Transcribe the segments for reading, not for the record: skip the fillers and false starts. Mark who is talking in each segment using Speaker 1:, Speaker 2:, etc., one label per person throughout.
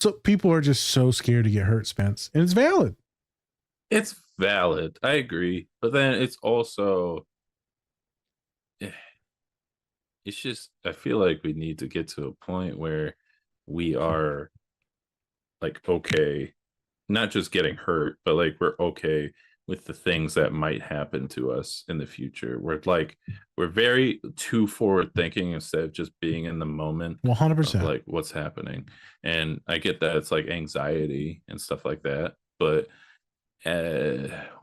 Speaker 1: So people are just so scared to get hurt, Spence, and it's valid.
Speaker 2: It's valid. I agree. But then it's also, it's just, I feel like we need to get to a point where we are like, okay, not just getting hurt, but like we're okay with the things that might happen to us in the future. We're very too forward thinking instead of just being in the moment
Speaker 1: 100%.
Speaker 2: of like what's happening. And I get that it's like anxiety and stuff like that, but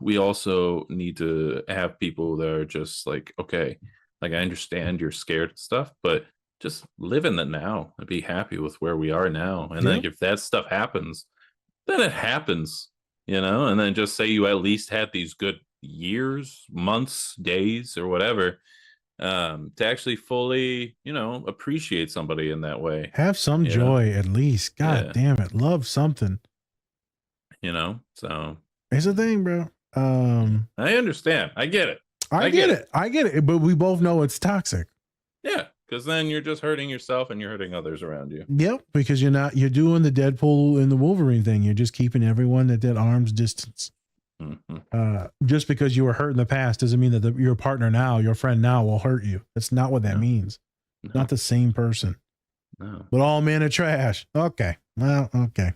Speaker 2: we also need to have people that are just like, okay, like I understand you're scared and stuff, but just live in the now and be happy with where we are now. And then if that stuff happens, then it happens, and then just say you at least had these good years, months, days, or whatever, to actually fully, appreciate somebody in that way.
Speaker 1: Have some joy at least. God damn it. Love something.
Speaker 2: So
Speaker 1: it's a thing, bro.
Speaker 2: I understand. I get it.
Speaker 1: I get it. But we both know it's toxic.
Speaker 2: Yeah. Because then you're just hurting yourself and you're hurting others around you.
Speaker 1: Yep. Because you're doing the Deadpool and the Wolverine thing. You're just keeping everyone at that arm's distance. Mm-hmm. Just because you were hurt in the past doesn't mean that your partner now, your friend now will hurt you. That's not what that means. No. Not the same person.
Speaker 2: No.
Speaker 1: But all men are trash. Okay. Well, okay.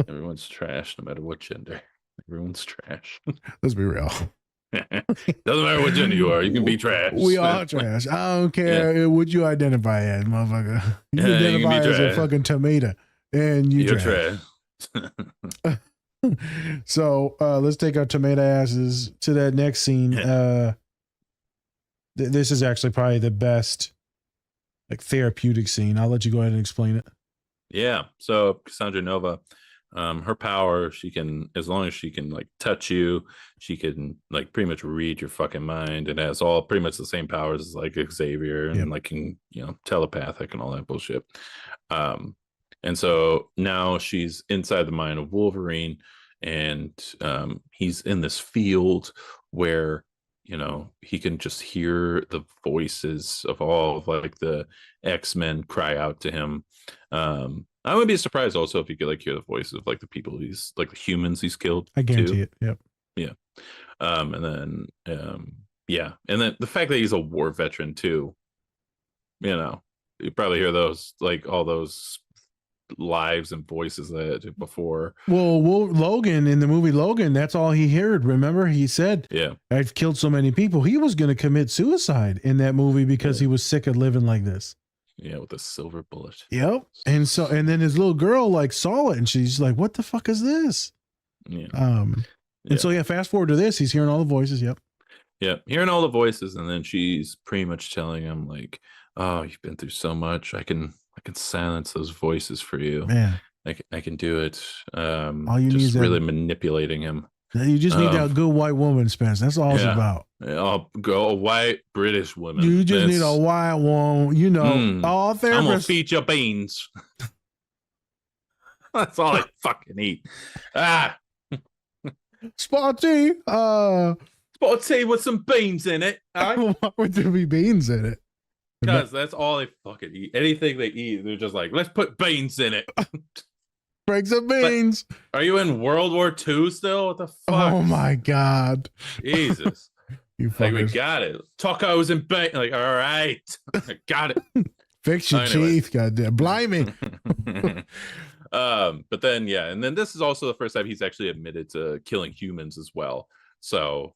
Speaker 2: Everyone's trash no matter what gender. Everyone's trash.
Speaker 1: Let's be real.
Speaker 2: Doesn't matter what gender you are, you can be trash.
Speaker 1: We are trash. I don't care what you identify as, motherfucker. You identify as a fucking tomato, and you're trash. So let's take our tomato asses to that next scene. This is actually probably the best, like, therapeutic scene. I'll let you go ahead and explain it.
Speaker 2: Yeah. So Cassandra Nova, her power, she can, as long as she can like touch you, she can like pretty much read your fucking mind, and has all pretty much the same powers as like Xavier, and like can, telepathic and all that bullshit. And so now she's inside the mind of Wolverine, and he's in this field where he can just hear the voices of all of like the X-Men cry out to him. I would be surprised also if you could like hear the voices of like the people he's like the humans he's killed.
Speaker 1: I guarantee it. Yep.
Speaker 2: Yeah. And then and then the fact that he's a war veteran too, you probably hear those, like all those lives and voices that before.
Speaker 1: Well, Logan, in the movie Logan, that's all he heard. Remember, he said, I've killed so many people. He was going to commit suicide in that movie because he was sick of living like this.
Speaker 2: Yeah, with a silver bullet.
Speaker 1: Yep. And then his little girl like saw it, and she's like, what the fuck is this?
Speaker 2: Yeah.
Speaker 1: And so fast forward to this, he's hearing all the voices. Yep.
Speaker 2: Yeah, hearing all the voices, and then she's pretty much telling him like, oh, you've been through so much. I can silence those voices for you.
Speaker 1: Man.
Speaker 2: I can do it.
Speaker 1: All you
Speaker 2: just
Speaker 1: need
Speaker 2: really manipulating him.
Speaker 1: You just need that good white woman, Spence. That's all it's about.
Speaker 2: I'll go a white British woman.
Speaker 1: You just need a white one, all therapists.
Speaker 2: I'm gonna feed you beans. That's all I fucking eat.
Speaker 1: Spot tea.
Speaker 2: Spot tea with some beans in it.
Speaker 1: Why would there be beans in it?
Speaker 2: Because that's all they fucking eat. Anything they eat, they're just like, let's put beans in it.
Speaker 1: Break some beans.
Speaker 2: Are you in World War II still? What the fuck?
Speaker 1: Oh my God.
Speaker 2: Jesus.
Speaker 1: You
Speaker 2: like, we got it. Tacos and beans. Like, all right. I got it.
Speaker 1: Fix your teeth, goddamn. Blimey.
Speaker 2: But then, and then this is also the first time he's actually admitted to killing humans as well. So,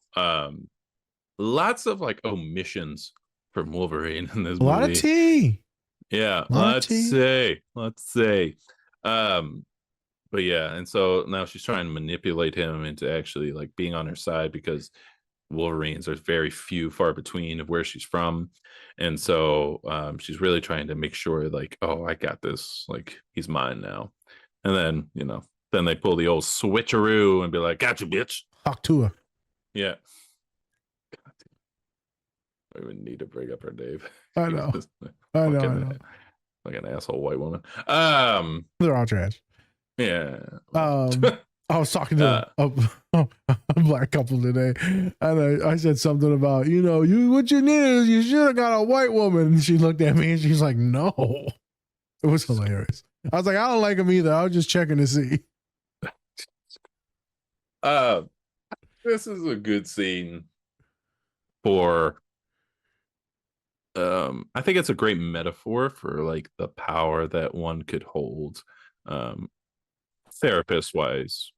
Speaker 2: lots of like omissions from Wolverine in this movie.
Speaker 1: A lot of tea.
Speaker 2: Yeah, let's say. But yeah, and so now she's trying to manipulate him into actually like being on her side, because Wolverines are very few, far between of where she's from. And so she's really trying to make sure like, oh, I got this, like he's mine now. And then, then they pull the old switcheroo and be like, gotcha, bitch.
Speaker 1: Talk to her.
Speaker 2: Yeah. I would need to bring up her name.
Speaker 1: I know. I know.
Speaker 2: Like an asshole white woman.
Speaker 1: They're all trash.
Speaker 2: Yeah.
Speaker 1: I was talking to a black couple today, and I said something about, what you need is you should have got a white woman. And she looked at me and she's like, no. It was hilarious. I was like, I don't like him either. I was just checking to see.
Speaker 2: This is a good scene for I think it's a great metaphor for like the power that one could hold therapist wise.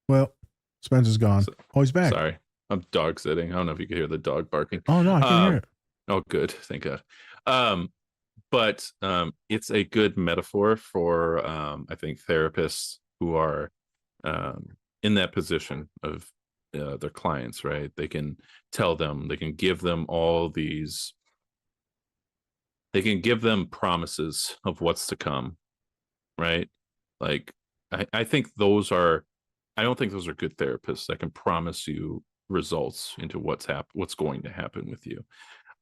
Speaker 1: Well, Spencer's gone. Oh, he's back.
Speaker 2: Sorry, I'm dog sitting. I don't know if you can hear the dog barking.
Speaker 1: Oh no, I can hear it.
Speaker 2: Oh, good. Thank God. But it's a good metaphor for I think therapists who are in that position of their clients, right? They can tell them, they can give them all these, they can give them promises of what's to come, right? Like I think those are, I don't think those are good therapists that can promise you results into what's going to happen with you.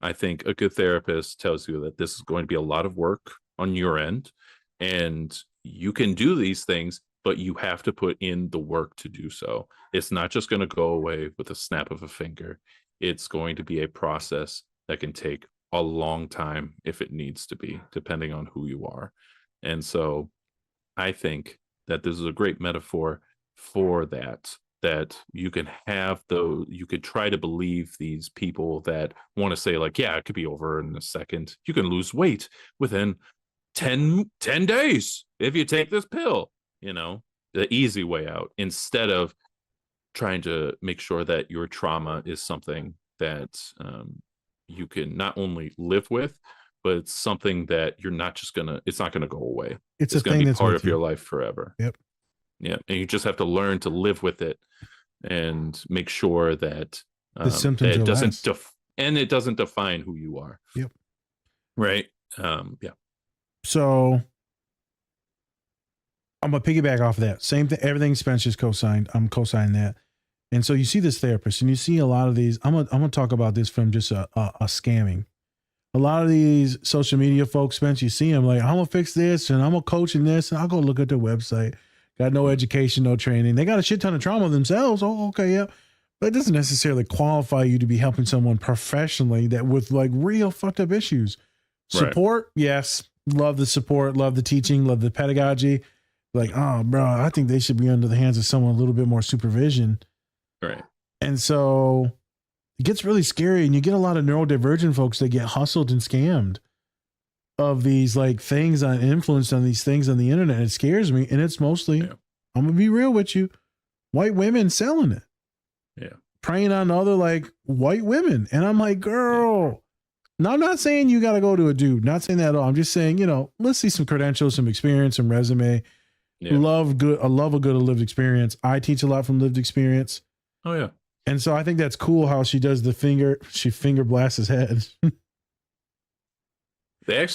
Speaker 2: I think a good therapist tells you that this is going to be a lot of work on your end, and you can do these things, but you have to put in the work to do so. It's not just going to go away with a snap of a finger. It's going to be a process that can take a long time if it needs to be, depending on who you are. And so I think that this is a great metaphor for that you can have those, you could try to believe these people that want to say like, yeah, it could be over in a second. You can lose weight within 10 days if you take this pill, you know, the easy way out, instead of trying to make sure that your trauma is something that you can not only live with, but it's something that you're not just it's not gonna go away. It's going to be part of your life forever.
Speaker 1: Yep.
Speaker 2: Yeah, and you just have to learn to live with it and make sure that
Speaker 1: the symptoms
Speaker 2: it doesn't and it doesn't define who you are.
Speaker 1: Yep.
Speaker 2: Right. Yeah.
Speaker 1: So I'm gonna piggyback off of that. Same thing. Everything Spencer's co-signed. I'm co-signing that. And so you see this therapist, and you see a lot of these. I'm gonna talk about this from just a scamming. A lot of these social media folks, Spence, you see them like, I'm gonna fix this, and I'm gonna coach in this, and I'll go look at their website. Got no education, no training. They got a shit ton of trauma themselves. Oh, okay, yeah. But it doesn't necessarily qualify you to be helping someone professionally that with like real fucked up issues. Support, right. Yes. Love the support, love the teaching, love the pedagogy. Like, oh, bro, I think they should be under the hands of someone a little bit more supervision.
Speaker 2: Right.
Speaker 1: And so it gets really scary, and you get a lot of neurodivergent folks that get hustled and scammed of these like things on influence on these things on the internet. It scares me. And it's mostly, yeah. I'm gonna be real with you, white women selling it.
Speaker 2: Yeah.
Speaker 1: Preying on other like white women. And I'm like, girl, yeah. Now I'm not saying you got to go to a dude, not saying that at all. I'm just saying, you know, let's see some credentials, some experience, some resume. Yeah. I love a good lived experience. I teach a lot from lived experience.
Speaker 2: Oh yeah.
Speaker 1: And so I think that's cool how she does she finger blasts his head.
Speaker 2: They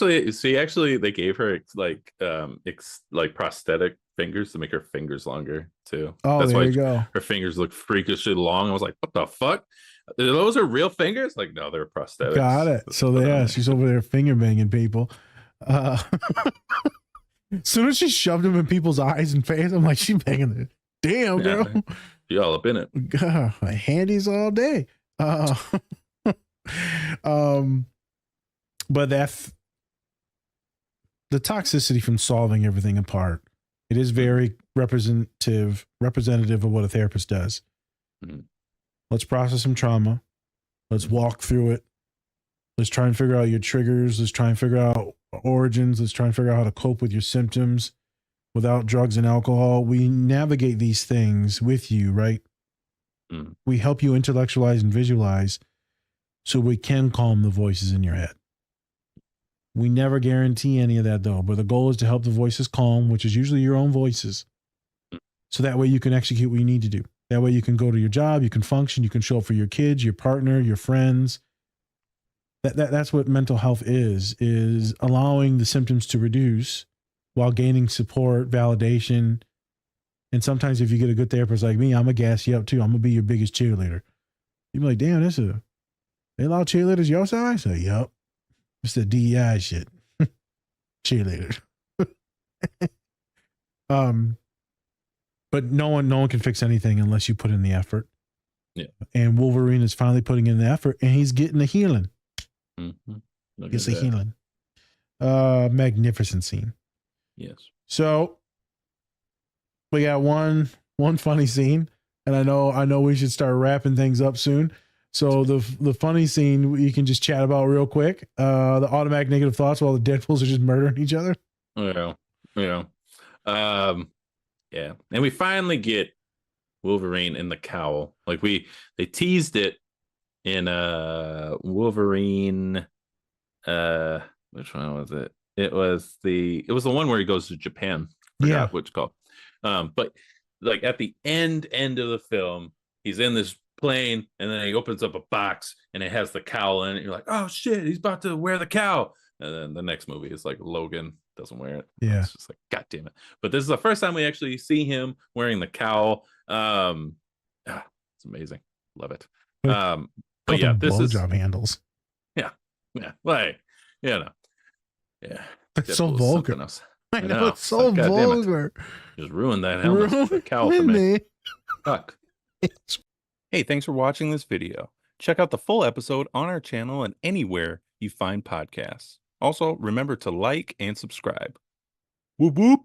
Speaker 2: gave her like prosthetic fingers to make her fingers longer too.
Speaker 1: Oh, that's why you go.
Speaker 2: Her fingers look freakishly long. I was like, what the fuck? Those are real fingers? Like, no, they're prosthetics.
Speaker 1: Got it. So yeah, she's over there finger banging people. As soon as she shoved them in people's eyes and face, I'm like, she banging it. Damn, girl.
Speaker 2: Yeah, you all up in it.
Speaker 1: God, handies all day. But the toxicity from solving everything apart, it is very representative of what a therapist does. Mm-hmm. Let's process some trauma. Let's walk through it. Let's try and figure out your triggers. Let's try and figure out origins. Let's try and figure out how to cope with your symptoms without drugs and alcohol. We navigate these things with you, right? Mm. We help you intellectualize and visualize so we can calm the voices in your head. We never guarantee any of that though, but the goal is to help the voices calm, which is usually your own voices. So that way you can execute what you need to do. That way you can go to your job, you can function, you can show up for your kids, your partner, your friends. That's what mental health is allowing the symptoms to reduce while gaining support, validation. And sometimes if you get a good therapist like me, I'm going to gas you up too. I'm going to be your biggest cheerleader. You'll be like, damn, they allow cheerleaders your size? So, yep. It's the DEI shit. Cheerleader. But no one can fix anything unless you put in the effort.
Speaker 2: Yeah.
Speaker 1: And Wolverine is finally putting in the effort, and he's getting the healing.
Speaker 2: Mm-hmm. Look
Speaker 1: It's
Speaker 2: at
Speaker 1: a
Speaker 2: that.
Speaker 1: healing. Magnificent scene.
Speaker 2: Yes.
Speaker 1: So we got one funny scene, and I know we should start wrapping things up soon. So the funny scene you can just chat about real quick. The automatic negative thoughts while the Deadpools are just murdering each other.
Speaker 2: Yeah. Yeah. Yeah. And we finally get Wolverine in the cowl. Like they teased it in Wolverine. Which one was it? It was the one where he goes to Japan. Forgot which called. But like at the end of the film, he's in this plane and then he opens up a box and it has the cowl in it. You're like, oh shit, he's about to wear the cowl. And then the next movie is like Logan doesn't wear it.
Speaker 1: Yeah.
Speaker 2: It's just like, God damn it. But this is the first time we actually see him wearing the cowl. It's amazing. Love it. But yeah, this is
Speaker 1: blowjob handles.
Speaker 2: Yeah. Like, you know. Yeah.
Speaker 1: It's so vulgar. I know, it's so
Speaker 2: like,
Speaker 1: vulgar.
Speaker 2: Just ruined that helmet. The cowl for me. Fuck.
Speaker 3: Hey, thanks for watching this video. Check out the full episode on our channel and anywhere you find podcasts. Also, remember to like and subscribe. Whoop whoop.